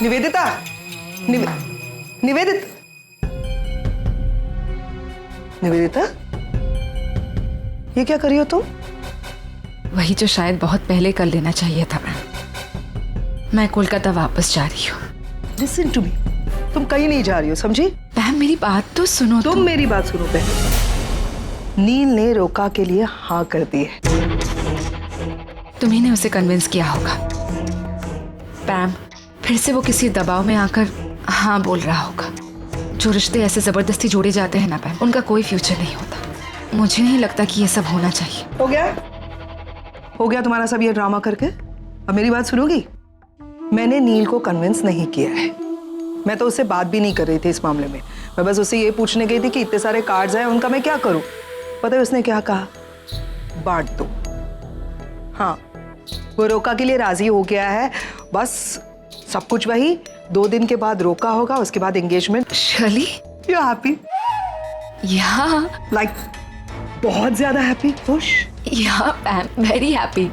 निवेदिता, निवेदिता, निवेदिता, ये क्या कर रही हो तुम? वही जो शायद बहुत पहले कर लेना चाहिए था। मैं कोलकाता वापस जा रही हूँ। लिसन टू मी, तुम कहीं नहीं जा रही हो, समझी? मैम मेरी बात तो सुनो। तुम मेरी बात सुनो पहले। नील ने रोका के लिए हाँ कर दी है। तुम्ही ने उसे कन्विंस किया होगा। पैम, फिर से वो किसी दबाव में आकर हाँ बोल रहा होगा। जो रिश्ते ऐसे जबरदस्ती जोड़े जाते हैं ना पैम, उनका कोई फ्यूचर नहीं होता। मुझे नहीं लगता कि ये सब होना चाहिए। हो गया तुम्हारा सब ये ड्रामा करके। अब मेरी बात सुनोगी? मैंने नील को कन्विंस नहीं किया है। मैं तो उससे बात भी नहीं कर रही थी इस मामले में। मैं बस उससे ये पूछने गई थी कि इतने सारे कार्ड्स हैं, उनका मैं क्या करूं। पता है उसने क्या कहा? बांट दो। हाँ, वो रोका के लिए राजी हो गया है। बस सब कुछ वही 2 दिन के बाद रोका होगा, उसके बाद एंगेजमेंट। Shirley, you happy? या लाइक बहुत ज्यादा हैप्पी? खुश? या Pam, very happy.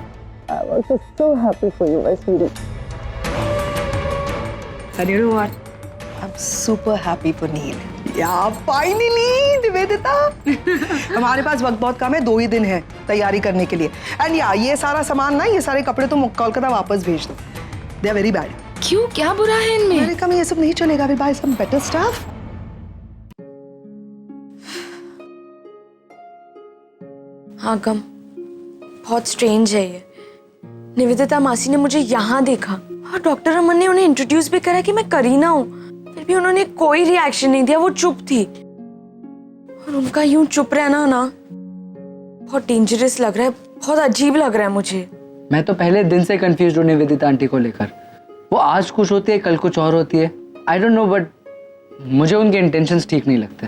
I was so happy for you, my sweetie. And you know what? I'm super happy for Neil. Yeah, finally, Nivedita. हमारे पास वक्त बहुत कम है, 2 ही दिन है तैयारी करने के लिए। एंड या ये सारा सामान ना, ये सारे कपड़े तुम कोलकाता वापस भेज दो। They are very bad. क्यों, क्या बुरा है इनमें? मैंने कहा ये सब नहीं चलेगा, we buy some better stuff. हाँ गम, बहुत स्ट्रेंज है ये। निवेदिता मासी ने मुझे यहाँ देखा और डॉक्टर अमन ने उन्हें इंट्रोड्यूस भी करा कि मैं करीना हूँ, फिर भी उन्होंने कोई रिएक्शन नहीं दिया। वो चुप थी और उनका यूं चुप रहना ना बहुत डेंजरस लग रहा है, बहुत अजीब लग रहा है मुझे। मैं तो पहले दिन से कंफ्यूज हूँ निवेदिता आंटी को लेकर। वो आज कुछ होती है, कल कुछ और होती है। आई डोंट नो, बट मुझे उनके इंटेंशंस ठीक नहीं लगते।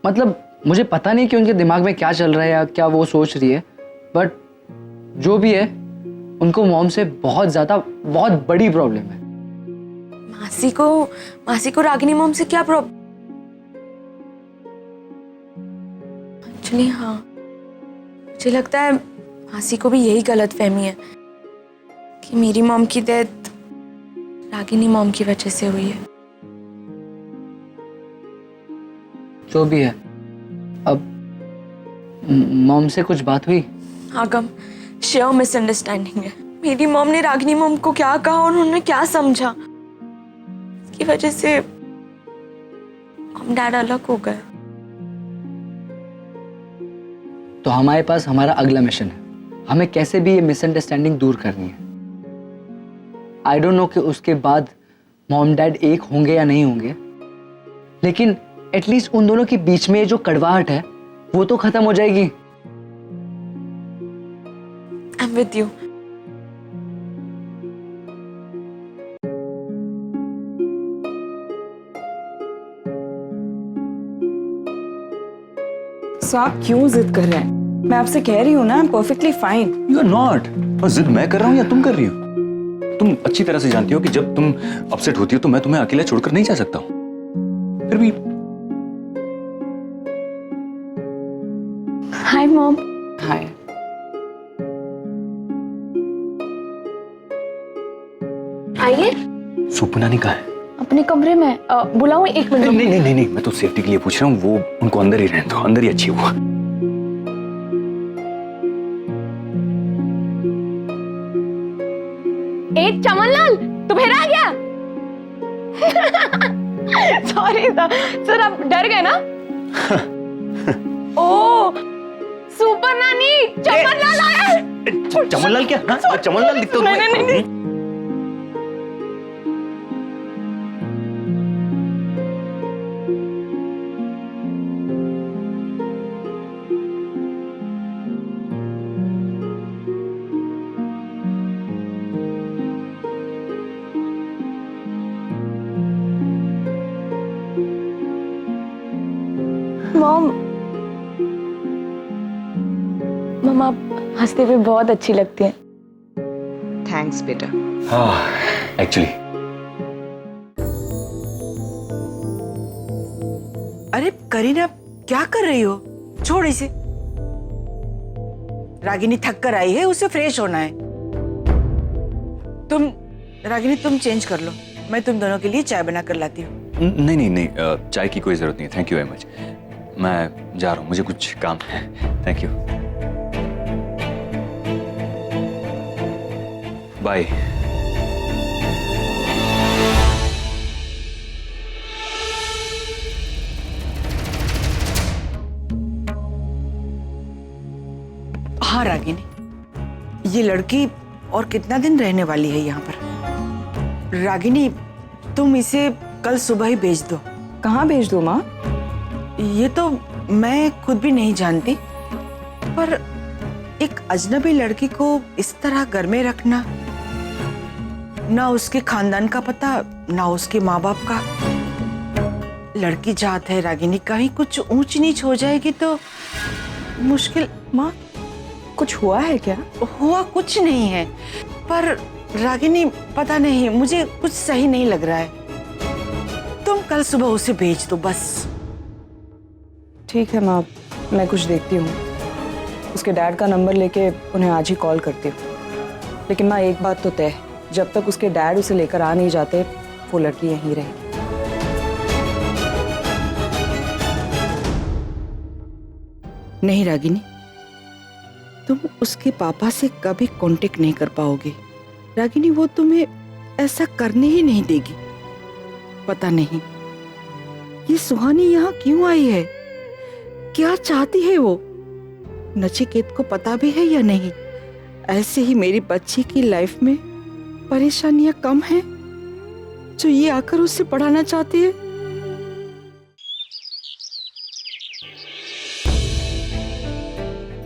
मतलब मुझे पता नहीं कि उनके दिमाग में क्या चल रहा है या क्या वो सोच रही है, बट जो भी है उनको मॉम से बहुत बड़ी प्रॉब्लम है। मासी को रागिनी मॉम से क्या प्रॉब्लम? एक्चुअली हाँ, मुझे लगता है मासी को भी यही गलत फहमी है कि मेरी मॉम की डेथ रागिनी मॉम की वजह से हुई है। जो भी है, अब मॉम से कुछ बात हुई? हाँ गम, शेयर मिसअंडरस्टैंडिंग है। मेरी मॉम ने रागिनी मॉम को क्या कहा और उन्होंने क्या समझा, इसकी वजह से हम डैड अलग हो गए। तो हमारे पास हमारा अगला मिशन है। हमें कैसे भी ये मिसअंडरस्टैंडिंग दूर करनी है। आई डोंट नो कि उसके बाद मॉम डैड एक होंगे या नहीं होंगे, लेकिन एटलीस्ट उन दोनों के बीच में जो कड़वाहट है वो तो खत्म हो जाएगी। I'm with you. सो आप क्यों जिद कर रहे हैं? मैं आपसे कह रही हूँ ना, I am perfectly fine. You are not. और जिद मैं कर रहा हूँ या तुम कर रही हो? तुम अच्छी तरह से जानती हो कि जब तुम अपसेट होती हो तो मैं तुम्हें अकेला छोड़कर नहीं जा सकता हूँ। फिर भी हाय मॉम। हाय। आइए। सुपनानी कहाँ है? अपने कमरे में। बुलाऊं? 1 मिनट। नहीं, मैं तो सेफ्टी के लिए पूछ रहा हूँ। वो उनको अंदर ही रहने दो, अंदर ही अच्छी हुआ। एक चमनलाल, तू फिर आ गया? सॉरी सर, आप डर गए ना? ओ, सुपर नानी, चमनलाल आया। चमनलाल क्या? हाँ, चमनलाल दिखता हूँ। नहीं। मॉम, आप हंसते हुए बहुत अच्छी लगती हैं। थैंक्स बेटा। हाँ, एक्चुअली। अरे करीना, क्या कर रही हो? छोड़ इसे। रागिनी थक कर आई है, उसे फ्रेश होना है। रागिनी तुम चेंज कर लो। मैं तुम दोनों के लिए चाय बना कर लाती हूँ। नहीं नहीं नहीं, चाय की कोई जरूरत नहीं है, थैंक यू वेरी मच। मैं जा रहा हूँ, मुझे कुछ काम है। Thank you, bye. हाँ रागिनी, ये लड़की और कितना दिन रहने वाली है यहाँ पर? रागिनी, तुम इसे कल सुबह ही भेज दो। कहाँ भेज दूँ माँ? ये तो मैं खुद भी नहीं जानती, पर एक अजनबी लड़की को इस तरह घर में रखना, ना उसके खानदान का पता, ना उसके माँ बाप का। लड़की जात है रागिनी, कहीं कुछ ऊंच नीच हो जाएगी तो मुश्किल। माँ कुछ हुआ है क्या? हुआ कुछ नहीं है, पर रागिनी पता नहीं, मुझे कुछ सही नहीं लग रहा है। तुम कल सुबह उसे भेज दो बस। ठीक है माँ, मैं कुछ देखती हूँ। उसके डैड का नंबर लेके उन्हें आज ही कॉल करती हूँ। लेकिन माँ एक बात तो तय है, जब तक उसके डैड उसे लेकर आ नहीं जाते वो लड़की यहीं रहेगी। नहीं रागिनी, तुम उसके पापा से कभी कांटेक्ट नहीं कर पाओगे। रागिनी, वो तुम्हें ऐसा करने ही नहीं देगी। पता नहीं ये सुहानी यहाँ क्यों आई है, क्या चाहती है वो? नचिकेत को पता भी है या नहीं? ऐसे ही मेरी बच्ची की लाइफ में परेशानियां कम हैं जो ये आकर उससे पढ़ाना चाहती है।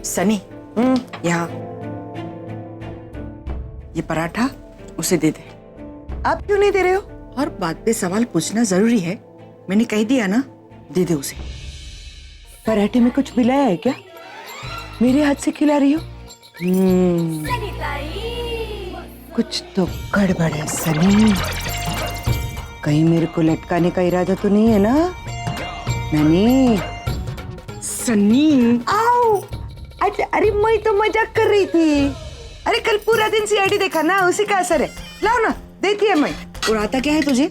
सनी, यहाँ ये पराठा उसे दे दे। आप क्यों नहीं दे रहे हो? और बात पे सवाल पूछना जरूरी है, मैंने कह दिया ना, दे दे उसे। पराठे में कुछ मिलाया है क्या? मेरे हाथ से खिला रही हो? कुछ तो गड़बड़ है सनी, कहीं मेरे को लटकाने का इरादा तो नहीं है ना? नहीं सनी। आओ, अरे मैं तो मजाक कर रही थी। अरे कल पूरा दिन सीआईडी देखा ना, उसी का असर है। लाओ ना, देती है मैं। और आता क्या है तुझे?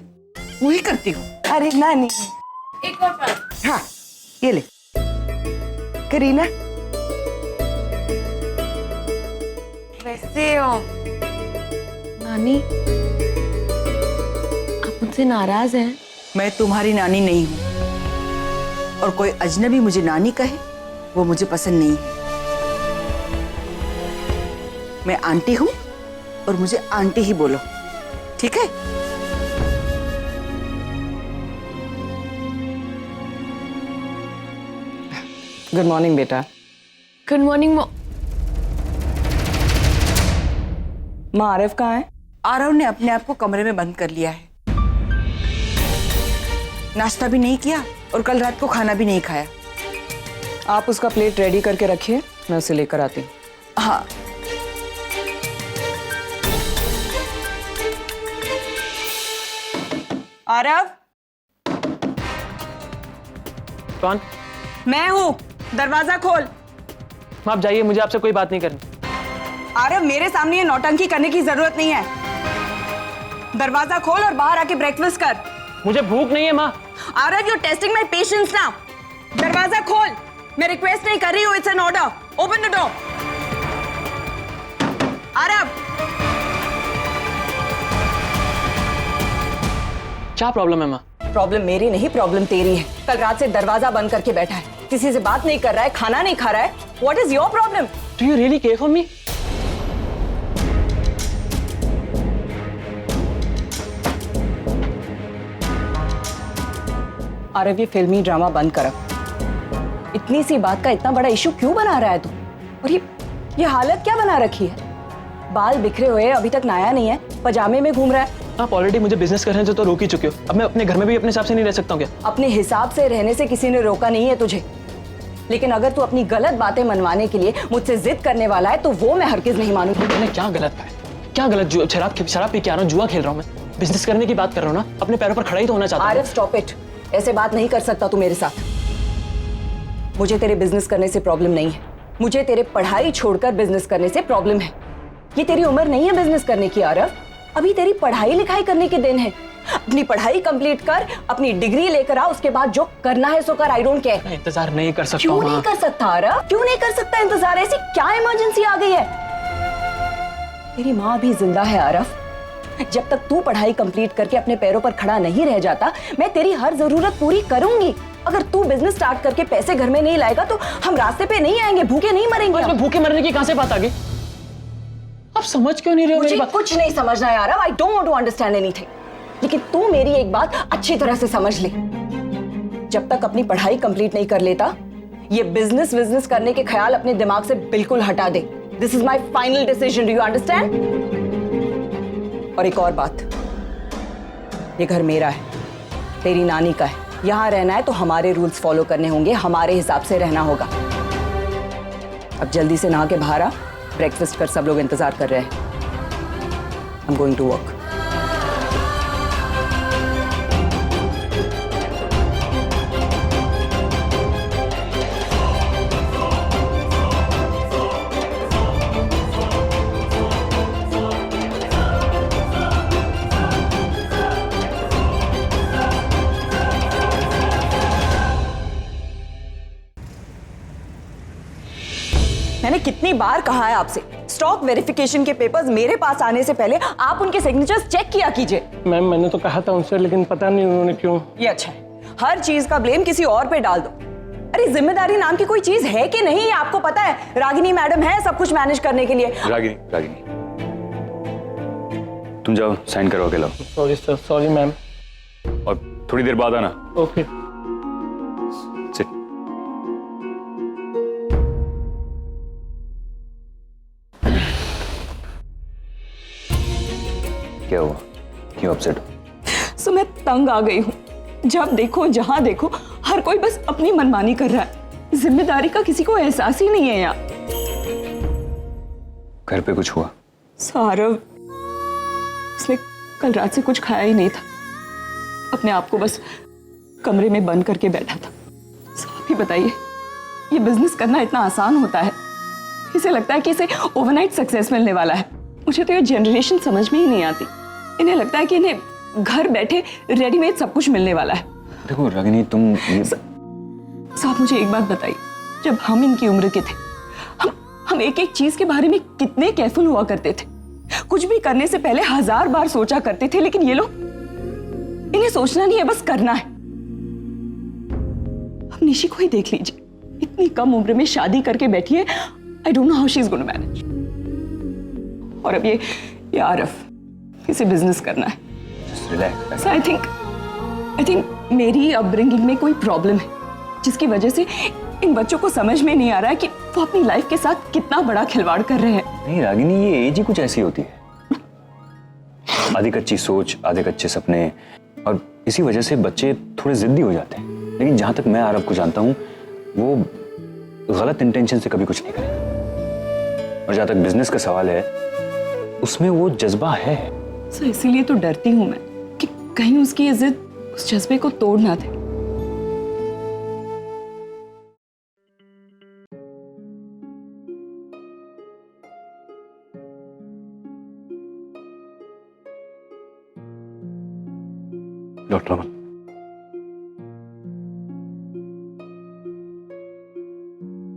वही करती हूँ। अरे नानी, एक और बात। हाँ ये ले करीना। वैसे नानी, आप मुझसे नाराज हैं? मैं तुम्हारी नानी नहीं हूँ, और कोई अजनबी मुझे नानी कहे वो मुझे पसंद नहीं है। मैं आंटी हूँ और मुझे आंटी ही बोलो, ठीक है? गुड मॉर्निंग बेटा। Good morning. माँ आरिफ कहाँ है? आरव ने अपने आप को कमरे में बंद कर लिया है। नाश्ता भी नहीं किया और कल रात को खाना भी नहीं खाया। आप उसका प्लेट रेडी करके रखिए, मैं उसे लेकर आती हूँ। हाँ आरव, कौन? मैं हूँ, दरवाजा खोल। आप जाइए, मुझे आपसे कोई बात नहीं करनी। आरव, मेरे सामने ये नौटंकी करने की जरूरत नहीं है। दरवाजा खोल और बाहर आके ब्रेकफास्ट कर। मुझे भूख नहीं है माँ। Aarav, you testing my patience now. दरवाजा खोल, मैं रिक्वेस्ट नहीं कर रही हूँ, it's an order. Open the door. Aarav, क्या प्रॉब्लम है माँ? प्रॉब्लम मेरी नहीं, प्रॉब्लम तेरी है। कल रात से दरवाजा बंद करके बैठा है, किसी से बात नहीं कर रहा है, खाना नहीं खा रहा है। What is your problem? Do you really care for me? Aarav, ये फिल्मी ड्रामा बंद कर। इतनी सी बात का इतना बड़ा इशू क्यों बना रहा है तू? और ये हालत क्या बना रखी है? बाल बिखरे हुए, अभी तक नया नहीं है, पजामे में घूम रहा है। आप ऑलरेडी मुझे बिजनेस करने से तो रोक ही चुके हो। अब मैं अपने घर में भी अपने हिसाब से नहीं रह सकता हूँ क्या? अपने हिसाब से रहने से किसी ने रोका नहीं है तुझे, लेकिन अगर तू अपनी गलत बातें मनवाने के लिए मुझसे जिद करने वाला है तो वो मैं हरगिज नहीं मानूंगी। मैंने क्या गलत कहा है? क्या गलत? शराब पी के आ रहा हूँ, जुआ खेल रहा हूँ मैं? बिजनेस करने की बात कर रहा हूँ ना, अपने पैरों पर खड़ा ही तो होना चाहता हूँ। Arif, stop it. ऐसे बात नहीं कर सकता तू मेरे साथ। मुझे तेरे बिजनेस करने से प्रॉब्लम नहीं है, मुझे तेरे पढ़ाई छोड़कर बिजनेस करने से प्रॉब्लम है। ये तेरी उम्र नहीं है बिजनेस करने की आरव, अभी तेरी पढ़ाई लिखाई करने के दिन है। अपनी पढ़ाई कंप्लीट कर, अपनी डिग्री लेकर आ, उसके बाद जो करना है सो कर। I don't care. मैं इंतजार नहीं कर सकता क्यों हूँ, नहीं माँ। कर सकता आरव? क्यों नहीं कर सकता इंतजार? ऐसी क्या इमरजेंसी आ गई है? तेरी माँ भी जिंदा है आरव। जब तक तू पढ़ाई कंप्लीट करके अपने पैरों पर खड़ा नहीं रह जाता, मैं तेरी हर जरूरत पूरी करूंगी। अगर तू बिजनेस स्टार्ट करके पैसे घर में नहीं लाएगा तो हम रास्ते पे नहीं आएंगे, भूखे नहीं मरेंगे। इसमें भूखे मरने की कहां से बात आ गई? आप समझ क्यों नहीं रहे हो मेरी मुझे बात? कुछ नहीं समझना है Aarav. I don't want to understand anything. लेकिन तू मेरी एक बात अच्छी तरह से समझ ले। जब तक अपनी पढ़ाई कंप्लीट नहीं कर लेता, ये बिजनेस करने के ख्याल अपने दिमाग से बिल्कुल हटा दे। This is my final decision. Do you understand? और एक और बात, ये घर मेरा है, तेरी नानी का है। यहां रहना है तो हमारे रूल्स फॉलो करने होंगे, हमारे हिसाब से रहना होगा। अब जल्दी से नहा के बाहर आ, ब्रेकफास्ट कर, सब लोग इंतजार कर रहे हैं। I am going to work. मैंने कितनी बार कहा है आपसे, स्टॉक वेरिफिकेशन के पेपर्स मेरे पास आने से पहले आप उनके सिग्नेचर्स चेक किया कीजिए। मैम, मैंने तो कहा था उनसे, लेकिन पता नहीं उन्होंने क्यों। ये अच्छा है, हर चीज का ब्लेम किसी और पे डाल दो। अरे जिम्मेदारी नाम की कोई चीज है कि नहीं, आपको पता है रागिनी मैडम है सब कुछ मैनेज करने के लिए। रागिनी, रागिनी, तुम जाओ साइन करवा के लाओ। Sorry sir, sorry ma'am. और थोड़ी देर बाद आना। ओके। सिट। क्या हुआ? क्यों अपसेट हो? सो मैं तंग आ गई हूँ। जब देखो जहां देखो हर कोई बस अपनी मनमानी कर रहा है। जिम्मेदारी का किसी को एहसास ही नहीं है यहाँ। घर पे कुछ हुआ? सौरव, उसने कल रात से कुछ खाया ही नहीं था, अपने आप को बस कमरे में बंद करके बैठा था। आप ही बताइए, ये बिजनेस करना इतना आसान होता है? इसे लगता है कि इसे ओवरनाइट सक्सेस मिलने वाला है। मुझे तो ये जनरेशन समझ में ही नहीं आती। इन्हें लगता है कि इन्हें घर बैठे रेडीमेड सब कुछ मिलने वाला है। देखो रागिनी, तुम ये... साहब मुझे एक बात बताइए, जब हम इनकी उम्र के थे, हम एक एक चीज के बारे में कितने केयरफुल हुआ करते थे। कुछ भी करने से पहले 1000 बार सोचा करते थे, लेकिन ये लोग, इन्हें सोचना नहीं है, बस करना है। अब निशी को ही देख लीजिए, इतनी कम उम्र में शादी करके बैठी है। I don't know how she is going to manage. और अब ये आरफ, इसे बिजनेस करना है। रिलैक्स। So I think मेरी अपब्रिंगिंग में कोई प्रॉब्लम है, जिसकी वजह से इन बच्चों को समझ में नहीं आ रहा है कि वो अपनी लाइफ के साथ कितना बड़ा खिलवाड़ कर रहे हैं। नहीं रागिनी, ये एज ही कुछ ऐसी होती है। आधी कच्ची सोच, आधे कच्चे सपने, और इसी वजह से बच्चे थोड़े जिद्दी हो जाते हैं। लेकिन जहां तक मैं आरव को जानता हूँ, वो गलत इंटेंशन से कभी कुछ नहीं करेगा। और जहां तक बिजनेस का सवाल है, उसमें वो जज्बा है। So इसीलिए तो डरती हूँ मैं कि कहीं उसकी ये जिद उस जज्बे को तोड़ ना दे। डॉक्टर अमन,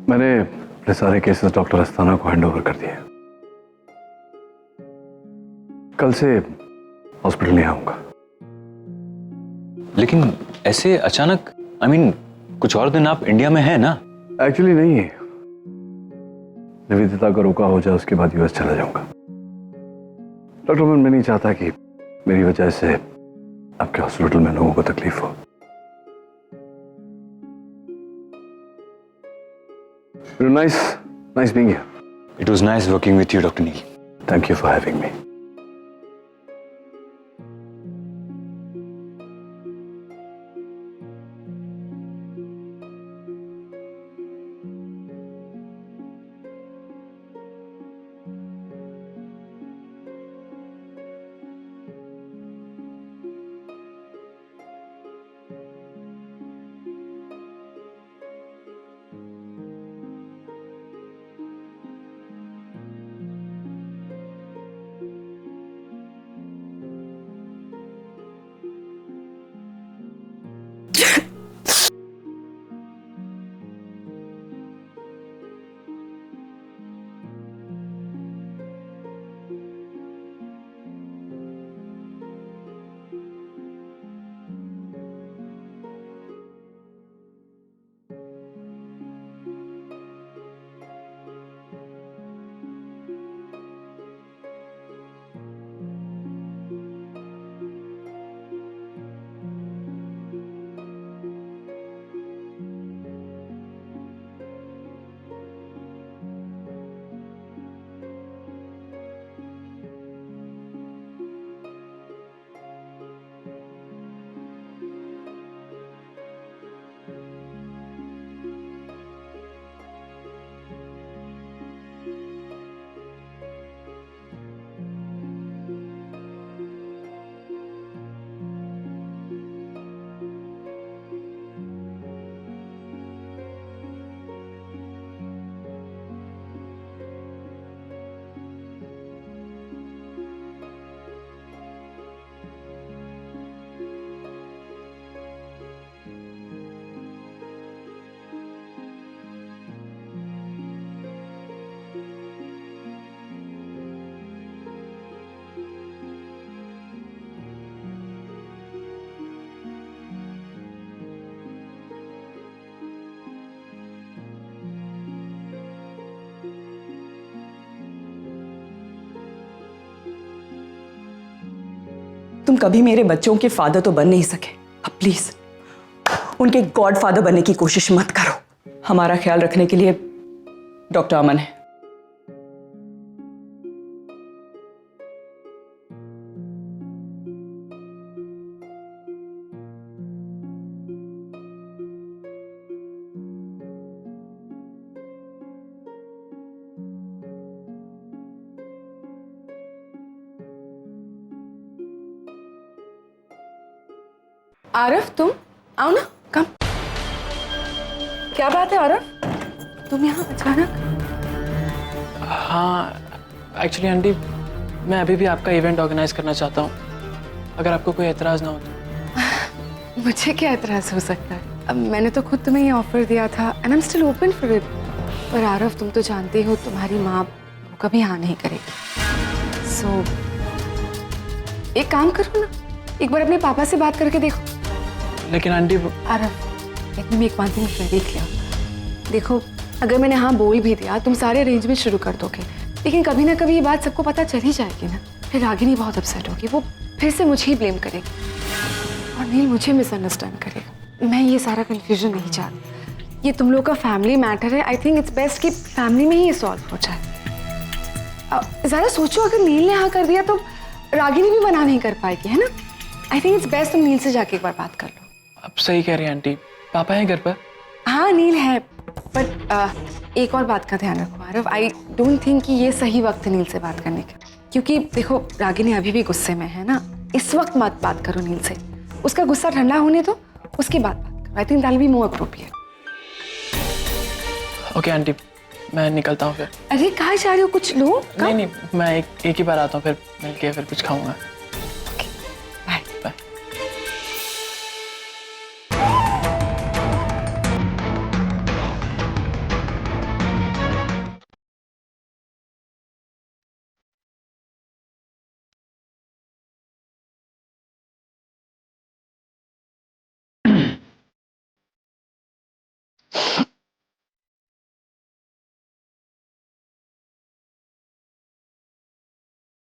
मैंने अपने सारे केसेस डॉक्टर अस्थाना को हैंडओवर कर दिए। कल से हॉस्पिटल नहीं आऊंगा। लेकिन ऐसे अचानक, आई मीन कुछ और दिन आप इंडिया में हैं ना? एक्चुअली नहीं है, निवेदिता का रोका हो जाए उसके बाद यूएस चला जाऊंगा। डॉक्टर अमन, मैं नहीं चाहता कि मेरी वजह से आपके हॉस्पिटल में लोगों को तकलीफ हो। Nice being here. It was nice working with you, Dr. Neil. Thank you for having me. तुम कभी मेरे बच्चों के फादर तो बन नहीं सके, अब प्लीज उनके गॉड फादर बनने की कोशिश मत करो। हमारा ख्याल रखने के लिए डॉक्टर अमन है। आरफ, तुम आओ ना, कम। क्या बात है आरफ, तुम यहाँ अचानक? हाँ एक्चुअली आंटी, मैं अभी भी आपका इवेंट ऑर्गेनाइज करना चाहता हूँ, अगर आपको कोई एतराज़ ना हो तो। मुझे क्या एतराज हो सकता है? अब मैंने तो खुद तुम्हें ये ऑफर दिया था and I am still open for it. पर आरफ, तुम तो जानती हो तुम्हारी माँ वो कभी हाँ नहीं करेगी। सो एक काम करो ना, एक बार अपने पापा से बात करके देखो। लेकिन aunty Aaraf, let me make one thing very clear. देखो, अगर मैंने हाँ बोल भी दिया, तुम सारे अरेंजमेंट शुरू कर दोगे, लेकिन कभी ना कभी ये बात सबको पता चल ही जाएगी ना। फिर रागिनी बहुत अपसेट होगी, वो फिर से मुझे ही ब्लेम करेगी और नील मुझे मिसअंडरस्टैंड करेगा। मैं ये सारा कंफ्यूजन नहीं चाहती। ये तुम लोग का फैमिली मैटर है। आई थिंक इट्स बेस्ट कि फैमिली में ही ये सॉल्व हो जाए। ज़रा सोचो, अगर नील ने हाँ कर दिया तो रागिनी भी मना नहीं कर पाएगी, है ना? आई थिंक इट्स बेस्ट तुम नील से जाके एक बार बात कर लो। आप सही कह रही हैं आंटी, पापा हैं घर पर? हाँ नील है, बट एक और बात का ध्यान रखो आरव, आई डोंट थिंक कि ये सही वक्त है नील से बात करने का। क्योंकि देखो, रागिनी अभी भी गुस्से में है ना, इस वक्त मत बात करो नील से। उसका गुस्सा ठंडा होने दो, उसके बाद बात करो। I think that will be more appropriate. Okay aunty, मैं निकलता हूँ फिर। अरे कहाँ जा रहे हो? कुछ लो। नहीं नहीं, मैं एक ही बार आता हूँ, फिर मिलके फिर कुछ खाऊंगा। Bye bye.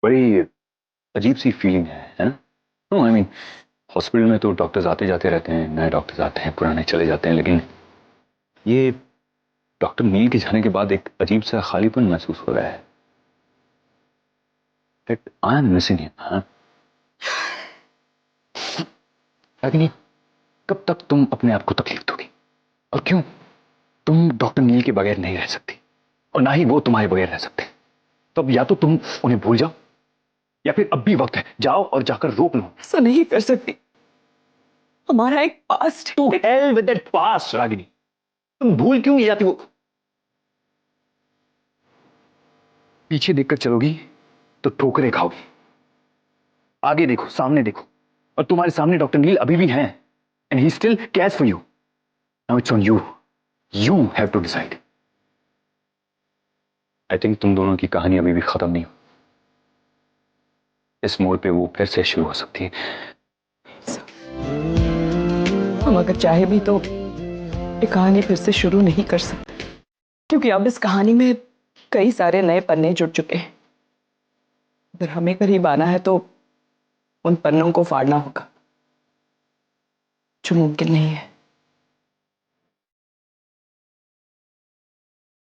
बड़ी अजीब सी फीलिंग है ना? नो आई मीन, हॉस्पिटल में तो डॉक्टर्स आते जाते रहते हैं, नए डॉक्टर्स आते हैं, पुराने चले जाते हैं, लेकिन ये डॉक्टर नील के जाने के बाद एक अजीब सा खालीपन महसूस हो रहा है। That I am missing him, हाँ? रागिनी, कब तक तुम अपने आप को तकलीफ दोगी? और क्यों? तुम डॉक्टर नील के बगैर नहीं रह सकती और ना ही वो तुम्हारे बगैर रह सकते। तो अब या तो तुम उन्हें भूल जाओ या फिर अब भी वक्त है, जाओ और जाकर रोक लो। ऐसा नहीं कर सकती, हमारा एक past. To hell with that past, Ragini. तुम भूल क्यों नहीं जाती? वो पीछे देखकर चलोगी तो ठोकरें खाओगी। आगे देखो, सामने देखो, और तुम्हारे सामने डॉक्टर नील अभी भी हैं, and he still cares for you. Now it's on you. You have to decide. I think तुम दोनों की कहानी अभी भी खत्म नहीं हुई। इस मोड़ पे वो फिर से शुरू हो सकती है। हम अगर चाहे भी तो ये कहानी फिर से शुरू नहीं कर सकते, क्योंकि अब इस कहानी में कई सारे नए पन्ने जुड़ चुके हैं। अगर हमें करीब आना है तो उन पन्नों को फाड़ना होगा, जो मुमकिन नहीं है।